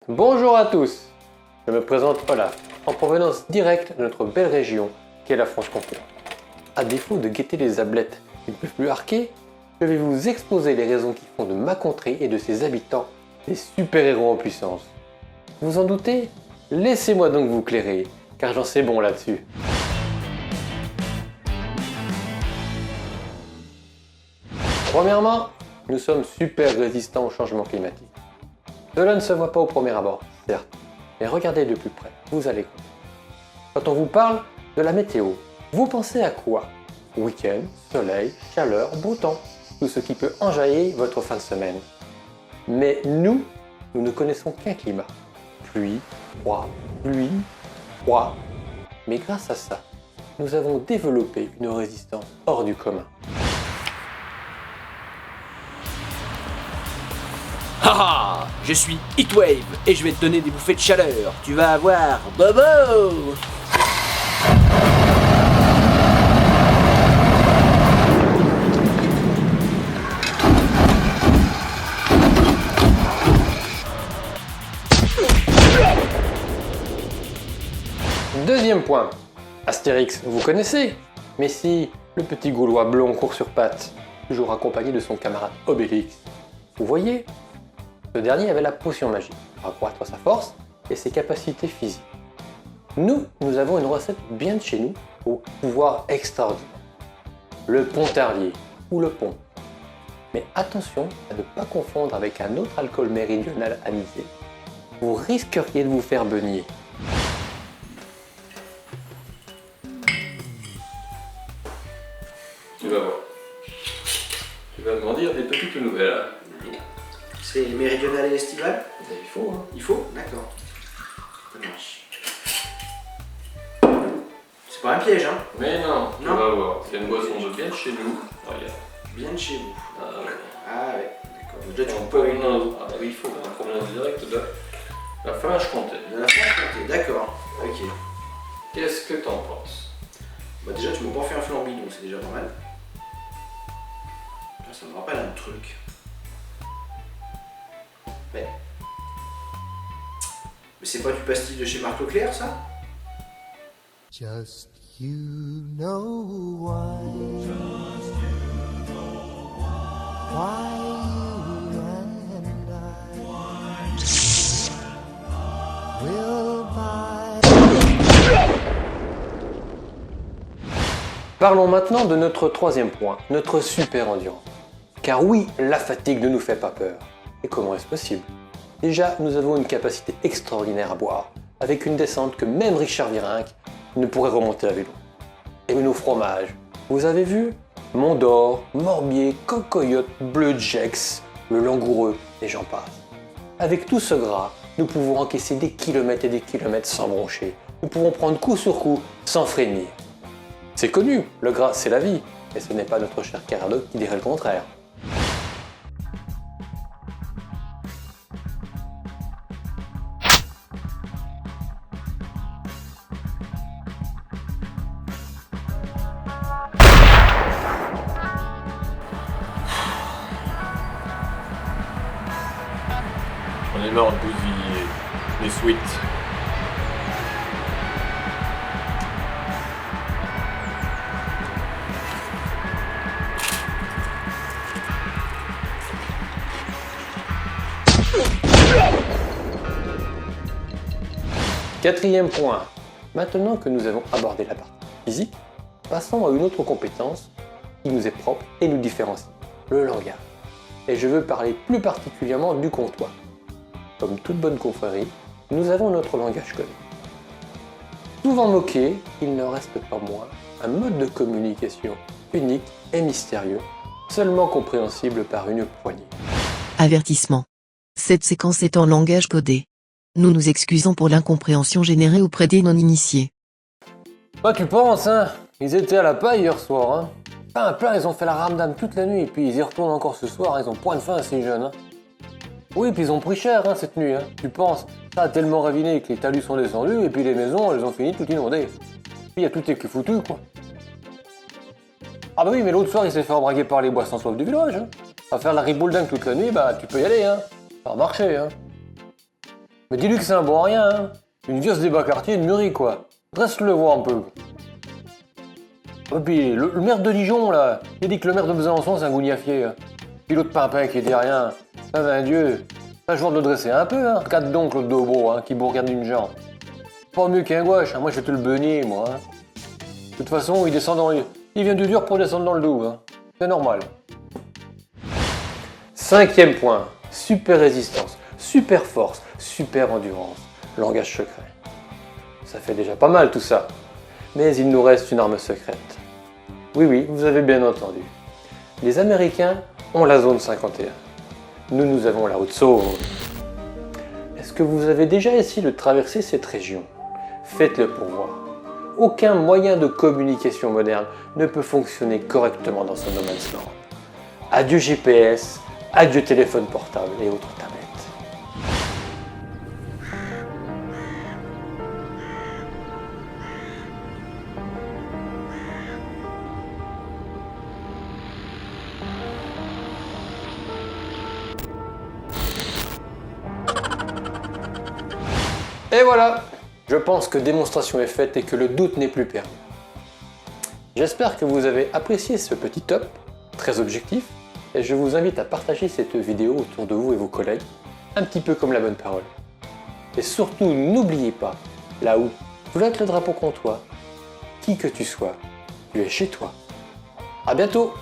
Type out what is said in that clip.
Bonjour à tous, je me présente Olaf, en provenance directe de notre belle région qu'est la Franche-Comté. À défaut de guetter les ablettes qui ne peuvent plus arquer, je vais vous exposer les raisons qui font de ma contrée et de ses habitants des super-héros en puissance. Vous en doutez? Laissez-moi donc vous clairer, car j'en sais bon là-dessus. Premièrement, nous sommes super résistants au changement climatique. Cela ne se voit pas au premier abord, certes, mais regardez de plus près, vous allez comprendre. Quand on vous parle de la météo, vous pensez à quoi? Week-end, soleil, chaleur, beau temps, tout ce qui peut enjailler votre fin de semaine. Mais nous ne connaissons qu'un climat. Pluie, froid, pluie, froid. Mais grâce à ça, nous avons développé une résistance hors du commun. Haha, je suis Heatwave et je vais te donner des bouffées de chaleur. Tu vas avoir Bobo. Deuxième point, Astérix, vous connaissez? Mais si, le petit Gaulois blond court sur pattes, toujours accompagné de son camarade Obélix. Vous voyez? Ce dernier avait la potion magique pour accroître sa force et ses capacités physiques. Nous avons une recette bien de chez nous au pouvoir extraordinaire. Le Pontarlier ou le pont. Mais attention à ne pas confondre avec un autre alcool méridional anisé. Vous risqueriez de vous faire beugner. Tu vas voir. Tu vas m'en dire des petites nouvelles. C'est méridional et estival? Il faut, hein. Il faut? D'accord. Ça marche. C'est pas un piège, hein? Mais non, tu Non. vas voir. C'est une boisson de bien de chez nous. Regarde. Bien de chez vous. Ah ouais. Ah ouais, d'accord. Déjà, tu En peux une provenance, ah bah oui, il faut en provenance directe de la Franche-Comté. de la Franche-Comté, d'accord. Ok. Qu'est-ce que t'en penses? Bah déjà, tu m'as pas fait un flambi, donc c'est déjà pas mal. Ça me rappelle un truc. Mais c'est pas du pastis de chez Marc Leclerc, ça? Just you know why. Why you and I will buy. Parlons maintenant de notre troisième point, notre super endurance. Car oui, la fatigue ne nous fait pas peur. Et comment est-ce possible? Déjà, nous avons une capacité extraordinaire à boire, avec une descente que même Richard Virenque ne pourrait remonter à vélo. Et nos fromages, vous avez vu? Mont d'Or, Morbier, Cocoyote, Bleu Jex, le Langoureux, et j'en passe. Avec tout ce gras, nous pouvons encaisser des kilomètres et des kilomètres sans broncher. Nous pouvons prendre coup sur coup sans frémir. C'est connu, le gras c'est la vie, et ce n'est pas notre cher Caradoc qui dirait le contraire. On est marre de bousiller les sweets. Quatrième point, maintenant que nous avons abordé la partie physique, passons à une autre compétence qui nous est propre et nous différencie, le langage. Et je veux parler plus particulièrement du comptoir. Comme toute bonne confrérie, nous avons notre langage commun. Souvent moqué, il ne reste pas moins un mode de communication unique et mystérieux, seulement compréhensible par une poignée. Avertissement. Cette séquence est en langage codé. Nous nous excusons pour l'incompréhension générée auprès des non-initiés. Bah tu penses, hein? Ils étaient à la paille hier soir, hein? Pas un plein, ils ont fait la ramdam toute la nuit, et puis ils y retournent encore ce soir, ils ont point de faim ces jeunes, hein? Oui, puis ils ont pris cher, hein, cette nuit, hein? Tu penses, ça a tellement raviné que les talus sont descendus, et puis les maisons, elles ont fini tout inondées. Puis il y a tout est que foutu, quoi. Ah bah oui, mais l'autre soir, il s'est fait embraguer par les bois sans soif du village, hein? À faire la riboule dingue toute la nuit, bah tu peux y aller, hein? Ça va marcher, hein? Mais dis-lui que c'est un bon à rien, hein. Une vieuse des bas quartiers, une mûrie, quoi. Dresse-le voir un peu. Et puis, le maire de Dijon, là, il dit que le maire de Besançon, c'est un gougnafier. Hein. Puis l'autre pimpin qui dit rien. Ça va un dieu. Ça, je vais de le dresser un peu, hein. Regarde donc l'autre dobo, hein, qui bourgarde une jambe. Pas mieux qu'un gouache, hein. Moi, je vais te le beugner, moi. Hein. De toute façon, il vient du dur pour descendre dans le doux, hein. C'est normal. 5e point. Super résistance, super force, super endurance. Langage secret. Ça fait déjà pas mal tout ça. Mais il nous reste une arme secrète. Oui, vous avez bien entendu. Les Américains ont la zone 51. Nous avons la Haute-Saône. Est-ce que vous avez déjà essayé de traverser cette région? Faites-le pour voir. Aucun moyen de communication moderne ne peut fonctionner correctement dans ce no man's land. Adieu GPS, adieu téléphone portable et autres tablettes. Et voilà, je pense que démonstration est faite et que le doute n'est plus permis. J'espère que vous avez apprécié ce petit top, très objectif, et je vous invite à partager cette vidéo autour de vous et vos collègues, un petit peu comme la bonne parole. Et surtout, n'oubliez pas, là où flotte le drapeau comtois, qui que tu sois, tu es chez toi. À bientôt!